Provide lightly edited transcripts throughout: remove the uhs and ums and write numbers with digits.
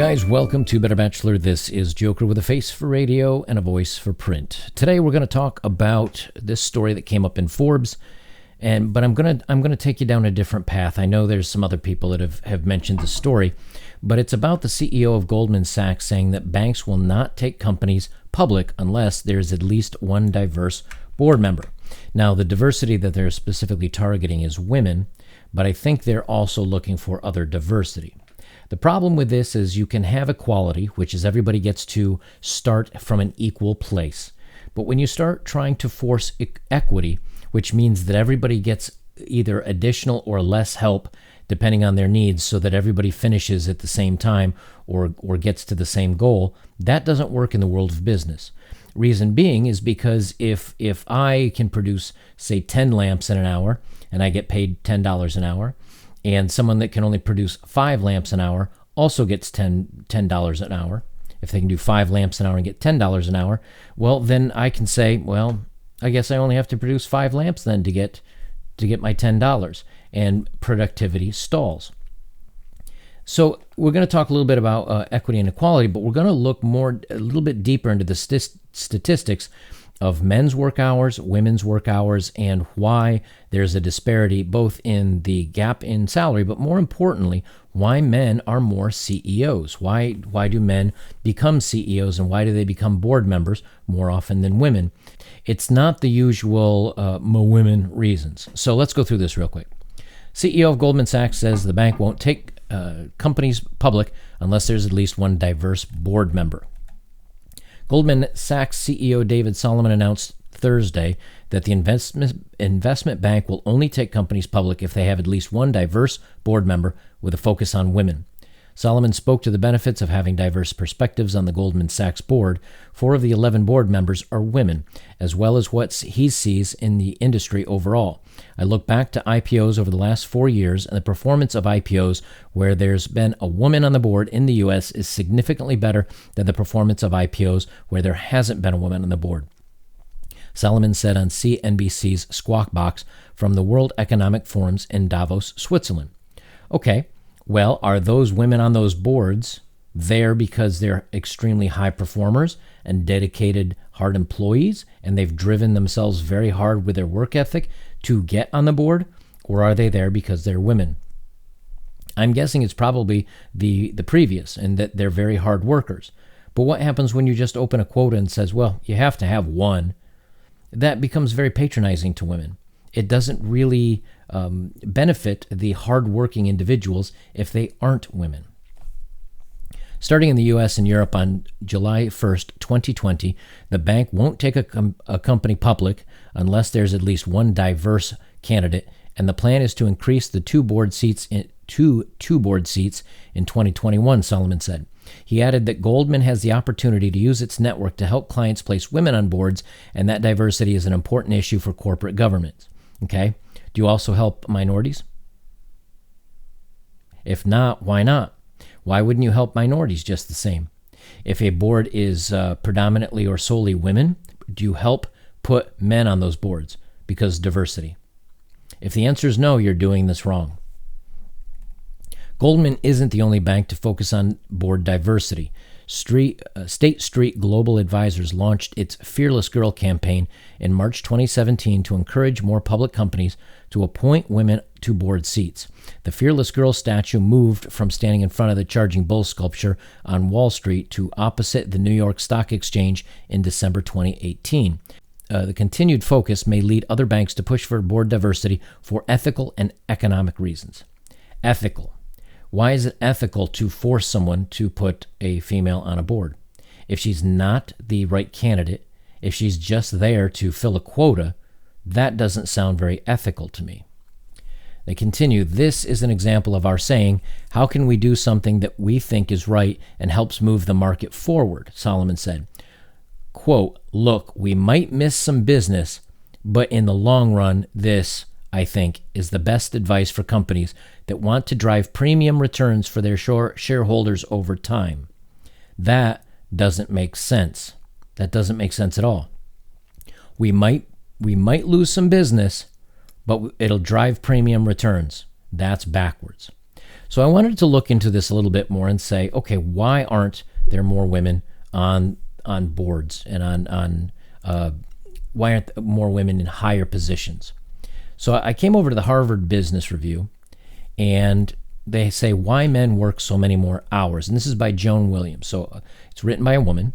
guys, welcome to Better Bachelor. This is Joker with a face for radio and a voice for print. Today we're going to talk about this story that came up in Forbes, but I'm going to take you down a different path. I know there's some other people that have mentioned the story, but it's about the CEO of Goldman Sachs saying that banks will not take companies public unless there's at least one diverse board member. Now, the diversity that they're specifically targeting is women, but I think they're also looking for other diversity. The problem with this is you can have equality, which is everybody gets to start from an equal place. But when you start trying to force equity, which means that everybody gets either additional or less help depending on their needs so that everybody finishes at the same time or gets to the same goal, that doesn't work in the world of business. Reason being is because if I can produce, say, 10 lamps in an hour and I get paid $10 an hour, and someone that can only produce 5 lamps an hour also gets $10 an hour. If they can do 5 lamps an hour and get $10 an hour, well, then I can say, well, I guess I only have to produce 5 lamps then to get my $10, and productivity stalls. So we're going to talk a little bit about equity and equality, but we're going to look a little bit deeper into the statistics of men's work hours, women's work hours, and why there's a disparity both in the gap in salary, but more importantly, why men are more CEOs. Why do men become CEOs, and why do they become board members more often than women? It's not the usual women reasons. So let's go through this real quick. CEO of Goldman Sachs says the bank won't take companies public unless there's at least one diverse board member. Goldman Sachs CEO David Solomon announced Thursday that the investment bank will only take companies public if they have at least one diverse board member with a focus on women. Solomon spoke to the benefits of having diverse perspectives on the Goldman Sachs board. 4 of the 11 board members are women, as well as what he sees in the industry overall. I look back to IPOs over the last 4 years, and the performance of IPOs where there's been a woman on the board in the U.S. is significantly better than the performance of IPOs where there hasn't been a woman on the board. Solomon said on CNBC's Squawk Box from the World Economic Forums in Davos, Switzerland. Okay, well, are those women on those boards there because they're extremely high performers and dedicated, hard employees, and they've driven themselves very hard with their work ethic to get on the board, or are they there because they're women? I'm guessing it's probably the previous, and that they're very hard workers. But what happens when you just open a quota and says, well, you have to have one? That becomes very patronizing to women. It doesn't really benefit the hardworking individuals if they aren't women. Starting in the U.S. and Europe on July 1st, 2020, the bank won't take a company public unless there's at least one diverse candidate, and the plan is to increase the two board seats in 2021, Solomon said. He added that Goldman has the opportunity to use its network to help clients place women on boards, and that diversity is an important issue for corporate governance. Okay? Do you also help minorities? If not, why not? Why wouldn't you help minorities just the same? If a board is predominantly or solely women, do you help put men on those boards because diversity? If the answer is no, you're doing this wrong. Goldman isn't the only bank to focus on board diversity. State Street Global Advisors launched its Fearless Girl campaign in March 2017 to encourage more public companies to appoint women to board seats. The Fearless Girl statue moved from standing in front of the Charging Bull sculpture on Wall Street to opposite the New York Stock Exchange in December 2018. The continued focus may lead other banks to push for board diversity for ethical and economic reasons. Ethical. Why is it ethical to force someone to put a female on a board? If she's not the right candidate, if she's just there to fill a quota, that doesn't sound very ethical to me. They continue, this is an example of our saying, how can we do something that we think is right and helps move the market forward, Solomon said. Quote, look, we might miss some business, but in the long run, this, I think, is the best advice for companies that want to drive premium returns for their shareholders over time. That doesn't make sense. That doesn't make sense at all. We might lose some business, but it'll drive premium returns. That's backwards. So I wanted to look into this a little bit more and say, okay, why aren't there more women on boards and on why aren't more women in higher positions? So I came over to the Harvard Business Review, and they say why men work so many more hours, and this is by Joan Williams. So it's written by a woman,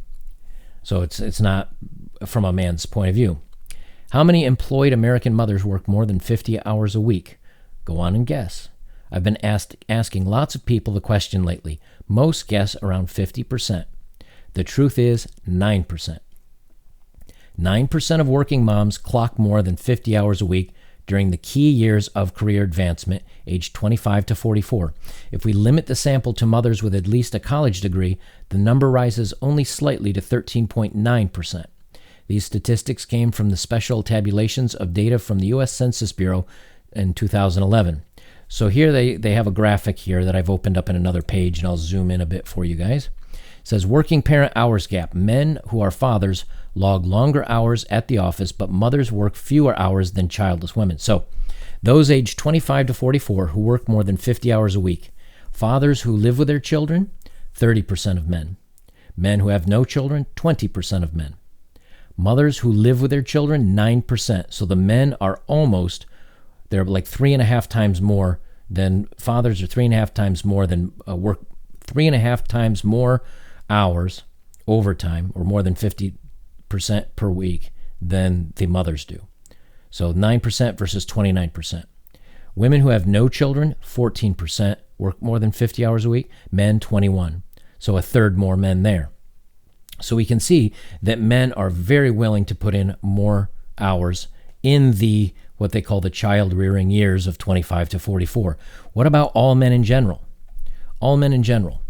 so it's not from a man's point of view. How many employed American mothers work more than 50 hours a week? Go on and guess. I've been asking lots of people the question lately. Most guess around 50%. The truth is 9%. 9% of working moms clock more than 50 hours a week during the key years of career advancement, age 25 to 44. If we limit the sample to mothers with at least a college degree, the number rises only slightly to 13.9%. These statistics came from the special tabulations of data from the U.S. Census Bureau in 2011. So here they have a graphic here that I've opened up in another page, and I'll zoom in a bit for you guys. It says working parent hours gap. Men who are fathers log longer hours at the office, but mothers work fewer hours than childless women. So those aged 25 to 44 who work more than 50 hours a week. Fathers who live with their children, 30% of men. Men who have no children, 20% of men. Mothers who live with their children, 9%. So the men are they're like 3.5 times more than fathers, are 3.5 times more than work 3.5 times more hours overtime, or more than 50% per week than the mothers do. So 9% versus 29%. Women who have no children, 14%, work more than 50 hours a week. Men, 21. So a third more men there. So we can see that men are very willing to put in more hours in the what they call the child rearing years of 25 to 44. What about all men in general? All men in general.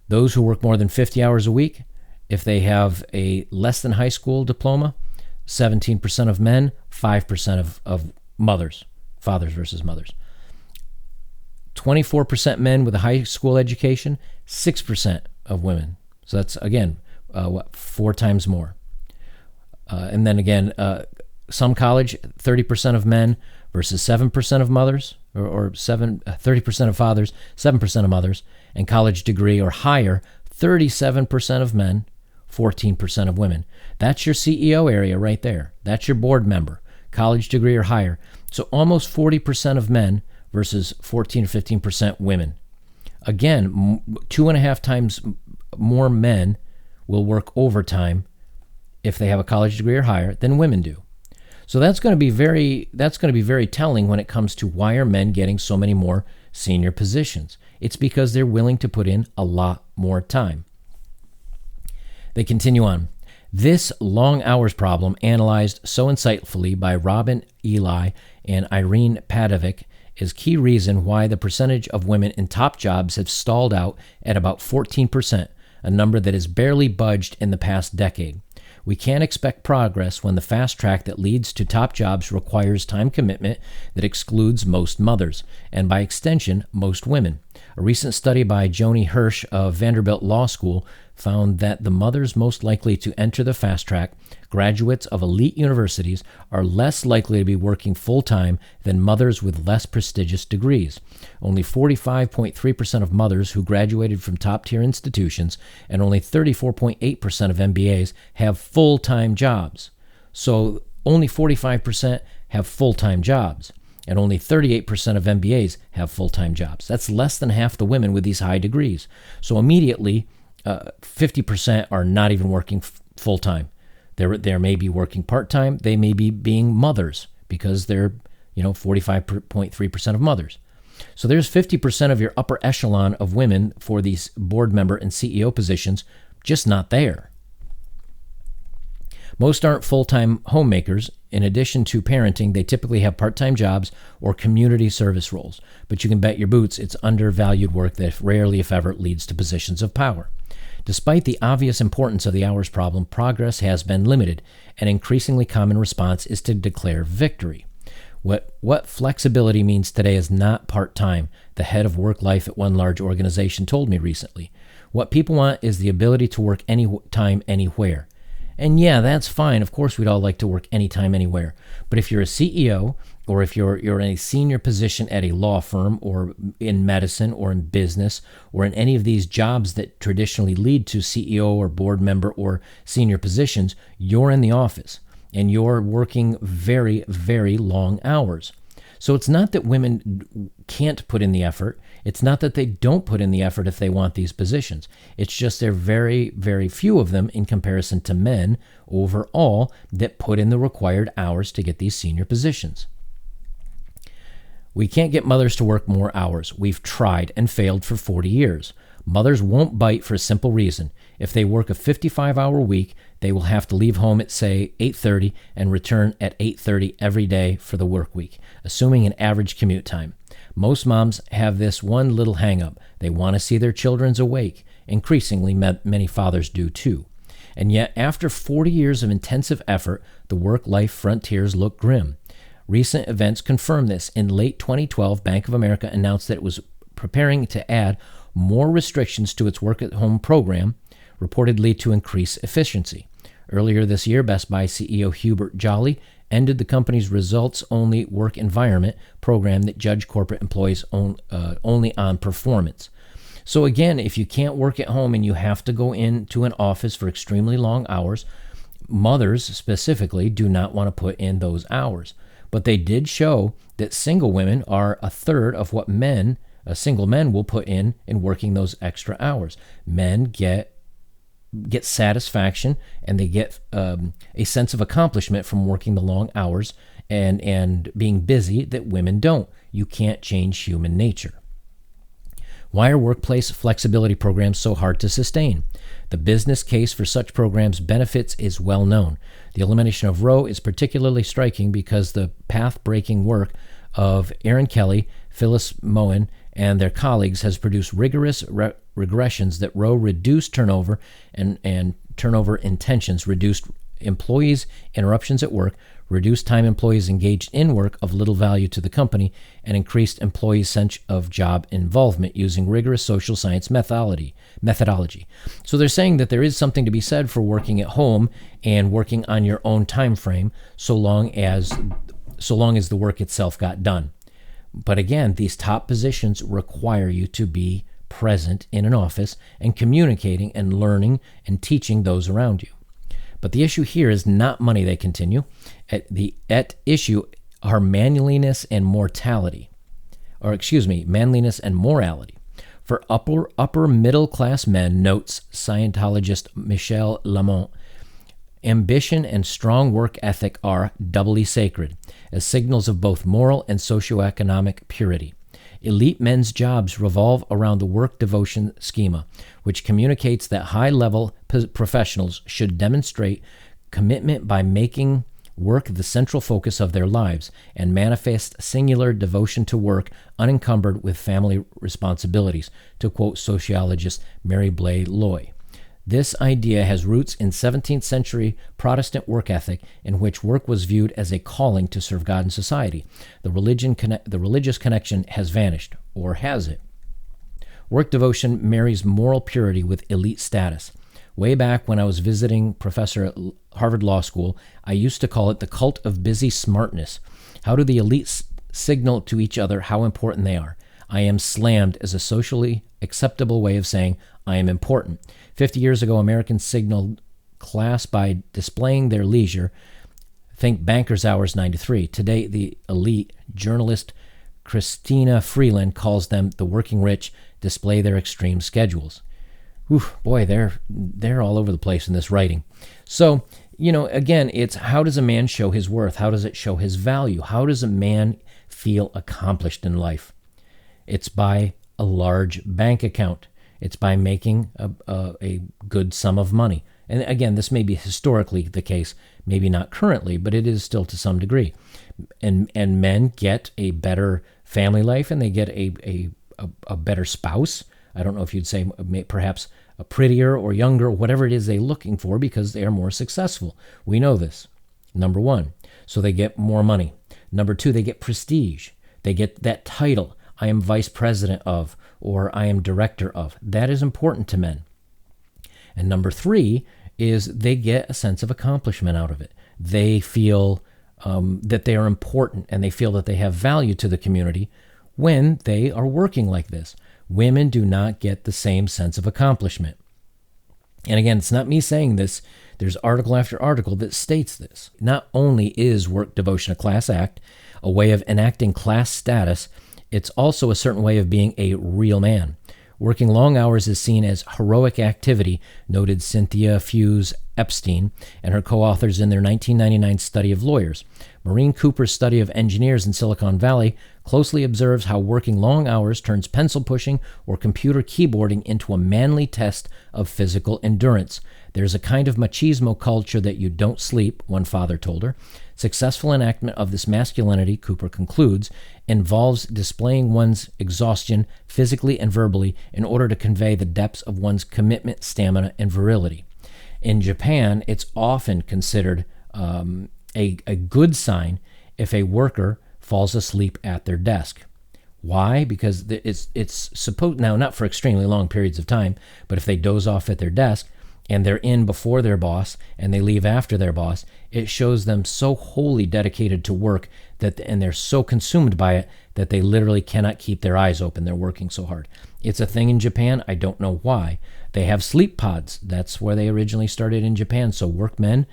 Those who work more than 50 hours a week, if they have a less than high school diploma, 17% of men, 5% of mothers, fathers versus mothers. 24% men with a high school education, 6% of women. So that's, again, 4 times more. And then again, some college, 30% of men versus 7% of mothers, or 30% of fathers, 7% of mothers, and college degree or higher, 37% of men, 14% of women. That's your CEO area right there. That's your board member, college degree or higher. So almost 40% of men versus 14 or 15% women. Again, 2.5 times more men will work overtime if they have a college degree or higher than women do. So that's going to be very telling when it comes to why are men getting so many more senior positions. It's because they're willing to put in a lot more time. They continue on. This long hours problem, analyzed so insightfully by Robin Ely and Irene Padovic, is key reason why the percentage of women in top jobs have stalled out at about 14%, a number that has barely budged in the past decade. We can't expect progress when the fast track that leads to top jobs requires time commitment that excludes most mothers, and by extension, most women. A recent study by Joni Hirsch of Vanderbilt Law School found that the mothers most likely to enter the fast track, graduates of elite universities, are less likely to be working full-time than mothers with less prestigious degrees. Only 45.3% of mothers who graduated from top-tier institutions and only 34.8% of MBAs have full-time jobs. So only 45% have full-time jobs, and only 38% of MBAs have full-time jobs. That's less than half the women with these high degrees. So immediately, 50% are not even working full-time. They may be working part-time. They may be being mothers because they're 45.3% of mothers. So there's 50% of your upper echelon of women for these board member and CEO positions just not there. Most aren't full-time homemakers. In addition to parenting, they typically have part-time jobs or community service roles. But you can bet your boots it's undervalued work that rarely, if ever, leads to positions of power. Despite the obvious importance of the hours problem, progress has been limited. An increasingly common response is to declare victory. What flexibility means today is not part-time, the head of work life at one large organization told me recently. What people want is the ability to work anytime, anywhere. And yeah, that's fine. Of course, we'd all like to work anytime, anywhere. But if you're a CEO, or if you're in a senior position at a law firm, or in medicine, or in business, or in any of these jobs that traditionally lead to CEO or board member or senior positions, you're in the office and you're working very, very long hours. So it's not that women can't put in the effort. It's not that they don't put in the effort if they want these positions. It's just there are very, very few of them in comparison to men overall that put in the required hours to get these senior positions. We can't get mothers to work more hours. We've tried and failed for 40 years. Mothers won't bite for a simple reason. If they work a 55-hour week, they will have to leave home at, say, 8:30 and return at 8:30 every day for the work week, assuming an average commute time. Most moms have this one little hang-up. They want to see their children awake. Increasingly, many fathers do too. And yet, after 40 years of intensive effort, the work-life frontiers look grim. Recent events confirm this. In late 2012, Bank of America announced that it was preparing to add more restrictions to its work-at-home program, reportedly to increase efficiency. Earlier this year, Best Buy CEO Hubert Joly ended the company's results-only work environment program that judged corporate employees only on performance. So again, if you can't work at home and you have to go into an office for extremely long hours, mothers specifically do not want to put in those hours. But they did show that single women are a third of what single men will put in working those extra hours. Men get satisfaction and they get a sense of accomplishment from working the long hours and being busy that women don't. You can't change human nature. Why are workplace flexibility programs so hard to sustain? The business case for such programs' benefits is well known. The elimination of Roe is particularly striking because the path-breaking work of Aaron Kelly, Phyllis Moen, and their colleagues has produced rigorous regressions that Roe reduced turnover and turnover intentions, reduced employees' interruptions at work, reduced time employees engaged in work of little value to the company, and increased employees' sense of job involvement using rigorous social science methodology. So they're saying that there is something to be said for working at home and working on your own time frame, so long as the work itself got done. But again, these top positions require you to be present in an office and communicating and learning and teaching those around you. But the issue here is not money, they continue. At issue are manliness and morality. For upper middle class men, notes Scientologist Michel Lamont, ambition and strong work ethic are doubly sacred, as signals of both moral and socioeconomic purity. Elite men's jobs revolve around the work devotion schema, which communicates that high-level professionals should demonstrate commitment by making work the central focus of their lives and manifest singular devotion to work unencumbered with family responsibilities, to quote sociologist Mary Blay Loy. This idea has roots in 17th century Protestant work ethic, in which work was viewed as a calling to serve God and society. The religious connection has vanished, or has it? Work devotion marries moral purity with elite status. Way back when I was visiting professor at Harvard Law School, I used to call it the cult of busy smartness. How do the elites signal to each other how important they are? I am slammed as a socially acceptable way of saying I am important. 50 years ago, Americans signaled class by displaying their leisure. Think banker's hours 9 to 3. Today, the elite journalist Christina Freeland calls them the working rich display their extreme schedules. Whew, boy, they're all over the place in this writing. So, again, it's how does a man show his worth? How does it show his value? How does a man feel accomplished in life? It's by a large bank account. It's by making a good sum of money. And again, this may be historically the case, maybe not currently, but it is still to some degree. And men get a better family life, and they get a better spouse. I don't know if you'd say perhaps a prettier or younger, whatever it is they're looking for, because they are more successful. We know this. Number one. So they get more money. Number two, they get prestige. They get that title. I am vice president of, or I am director of. That is important to men. And number three, is they get a sense of accomplishment out of it. They feel that they are important, and they feel that they have value to the community when they are working like this. Women do not get the same sense of accomplishment. And again, it's not me saying this. There's article after article that states this. Not only is work devotion a class act, a way of enacting class status, it's also a certain way of being a real man. Working long hours is seen as heroic activity, noted Cynthia Fuse Epstein and her co-authors in their 1999 study of lawyers. Maureen Cooper's study of engineers in Silicon Valley closely observes how working long hours turns pencil pushing or computer keyboarding into a manly test of physical endurance. There's a kind of machismo culture that you don't sleep, one father told her. Successful enactment of this masculinity, Cooper concludes, involves displaying one's exhaustion physically and verbally in order to convey the depths of one's commitment, stamina, and virility. In Japan, it's often considered a good sign if a worker falls asleep at their desk. Why? Because it's supposed, now not for extremely long periods of time, but if they doze off at their desk and they're in before their boss and they leave after their boss, it shows them so wholly dedicated to work and they're so consumed by it that they literally cannot keep their eyes open. They're working so hard. It's a thing in Japan. I don't know why. They have sleep pods. That's where they originally started in Japan. So workmen,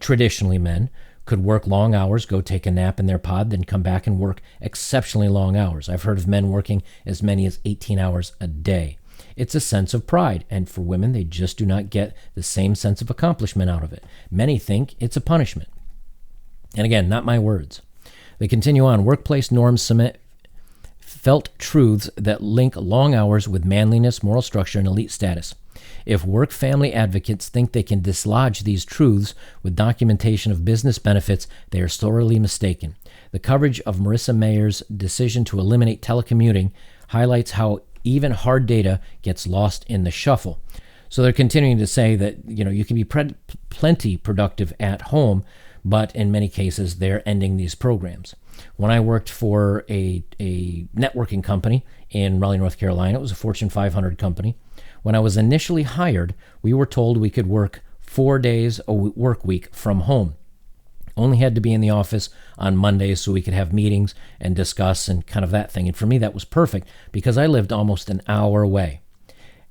traditionally men, could work long hours, go take a nap in their pod, then come back and work exceptionally long hours. I've heard of men working as many as 18 hours a day. It's a sense of pride, and for women, they just do not get the same sense of accomplishment out of it. Many think it's a punishment. And again, not my words. They continue on. Workplace norms cement felt truths that link long hours with manliness, moral structure, and elite status. If work-family advocates think they can dislodge these truths with documentation of business benefits, they are sorely mistaken. The coverage of Marissa Mayer's decision to eliminate telecommuting highlights how even hard data gets lost in the shuffle. So they're continuing to say that, you can be plenty productive at home, but in many cases they're ending these programs. When I worked for a networking company in Raleigh, North Carolina, it was a Fortune 500 company. When I was initially hired, we were told we could work 4 days a work week from home. Only had to be in the office on Mondays so we could have meetings and discuss and kind of that thing. And for me, that was perfect because I lived almost an hour away.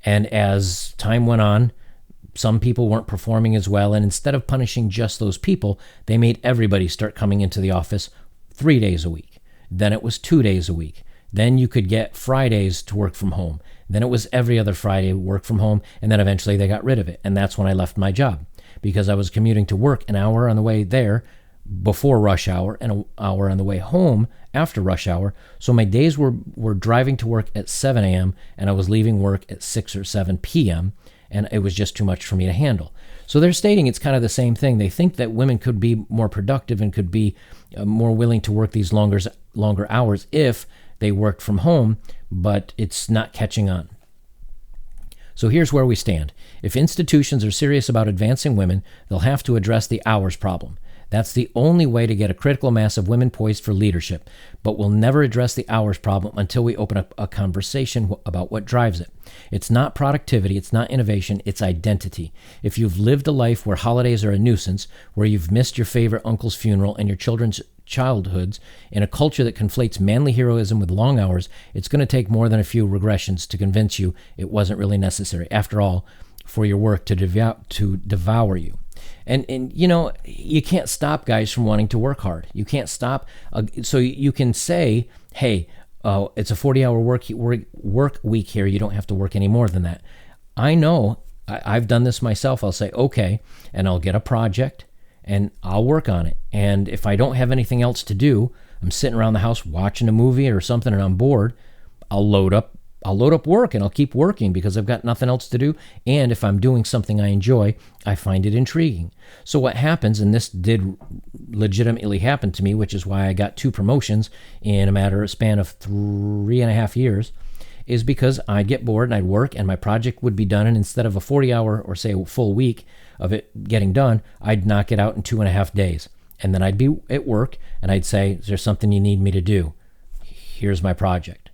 And as time went on, some people weren't performing as well. And instead of punishing just those people, they made everybody start coming into the office 3 days a week. Then it was 2 days a week. Then you could get Fridays to work from home. Then it was every other Friday work from home. And then eventually they got rid of it. And that's when I left my job because I was commuting to work an hour on the way there before rush hour and an hour on the way home after rush hour. So my days were driving to work at 7 a.m. and I was leaving work at 6 or 7 p.m. And it was just too much for me to handle. So they're stating it's kind of the same thing. They think that women could be more productive and could be more willing to work these longer hours if they worked from home, but it's not catching on. So here's where we stand. If institutions are serious about advancing women, they'll have to address the hours problem. That's the only way to get a critical mass of women poised for leadership, but we'll never address the hours problem until we open up a conversation about what drives it. It's not productivity, it's not innovation, it's identity. If you've lived a life where holidays are a nuisance, where you've missed your favorite uncle's funeral and your children's childhoods, in a culture that conflates manly heroism with long hours, it's going to take more than a few regressions to convince you it wasn't really necessary, after all, for your work to devour you. And you can't stop guys from wanting to work hard. You can't stop. So you can say, hey, it's a 40-hour work week here. You don't have to work any more than that. I know. I've done this myself. I'll say, okay, and I'll get a project and I'll work on it. And if I don't have anything else to do, I'm sitting around the house watching a movie or something and I'm bored, I'll load up work and I'll keep working because I've got nothing else to do. And if I'm doing something I enjoy, I find it intriguing. So what happens, and this did legitimately happen to me, which is why I got 2 promotions in a span of 3.5 years, is because I'd get bored and I'd work and my project would be done. And instead of a 40-hour or say a full week of it getting done, I'd knock it out in 2.5 days. And then I'd be at work and I'd say, is there something you need me to do? Here's my project.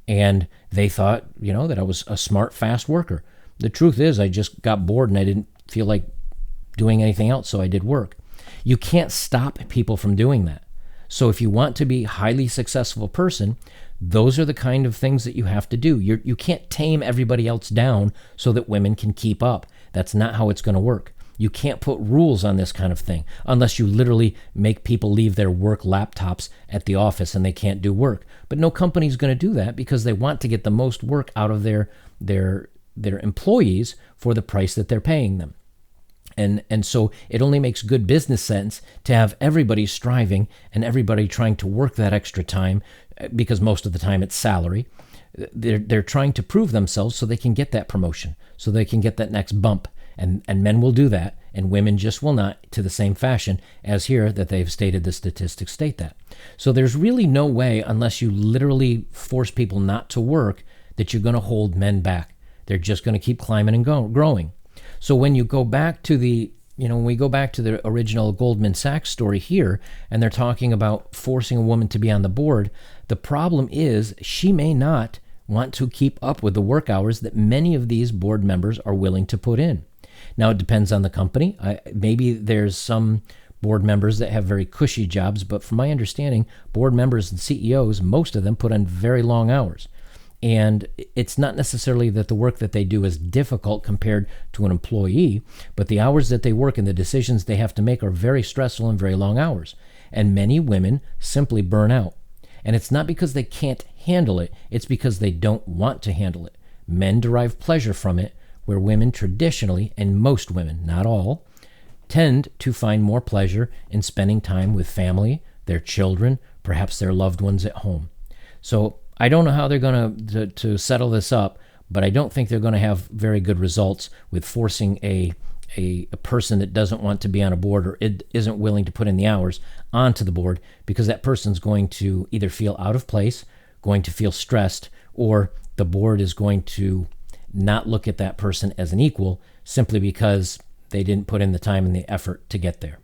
And they thought, that I was a smart, fast worker. The truth is I just got bored and I didn't feel like doing anything else, so I did work. You can't stop people from doing that. So if you want to be a highly successful person, those are the kind of things that you have to do. You can't tame everybody else down so that women can keep up. That's not how it's going to work. You can't put rules on this kind of thing unless you literally make people leave their work laptops at the office and they can't do work. But no company's going to do that because they want to get the most work out of their employees for the price that they're paying them. And so it only makes good business sense to have everybody striving and everybody trying to work that extra time, because most of the time it's salary. They're trying to prove themselves so they can get that promotion, so they can get that next bump. And men will do that, and women just will not, to the same fashion as here that they've stated the statistics state that. So there's really no way, unless you literally force people not to work, that you're going to hold men back. They're just going to keep climbing and growing. So when you go back to when we go back to the original Goldman Sachs story here, and they're talking about forcing a woman to be on the board, the problem is she may not want to keep up with the work hours that many of these board members are willing to put in. Now, it depends on the company. Maybe there's some board members that have very cushy jobs, but from my understanding, board members and CEOs, most of them put in very long hours. And it's not necessarily that the work that they do is difficult compared to an employee, but the hours that they work and the decisions they have to make are very stressful and very long hours. And many women simply burn out. And it's not because they can't handle it, it's because they don't want to handle it. Men derive pleasure from it, where women traditionally, and most women, not all, tend to find more pleasure in spending time with family, their children, perhaps their loved ones at home. So I don't know how they're going to settle this up, but I don't think they're going to have very good results with forcing a person that doesn't want to be on a board or isn't willing to put in the hours onto the board, because that person's going to either feel out of place, going to feel stressed, or the board is going to not look at that person as an equal simply because they didn't put in the time and the effort to get there.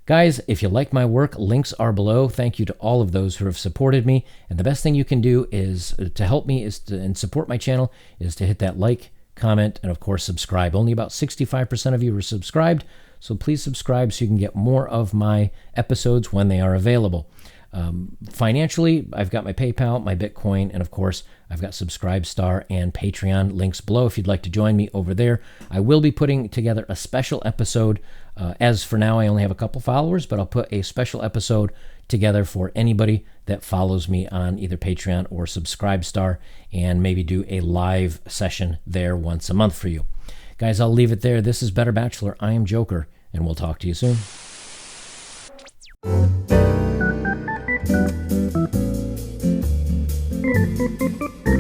Guys, if you like my work, links are below. Thank you to all of those who have supported me. And the best thing you can do is to help me and support my channel is to hit that like, comment, and of course subscribe. Only about 65% of you are subscribed, so please subscribe so you can get more of my episodes when they are available. Financially, I've got my PayPal, my Bitcoin, and of course, I've got Subscribestar and Patreon links below if you'd like to join me over there. I will be putting together a special episode. As for now, I only have a couple followers, but I'll put a special episode together for anybody that follows me on either Patreon or Subscribestar, and maybe do a live session there once a month for you. Guys, I'll leave it there. This is Better Bachelor. I am Joker, and we'll talk to you soon. Thank you.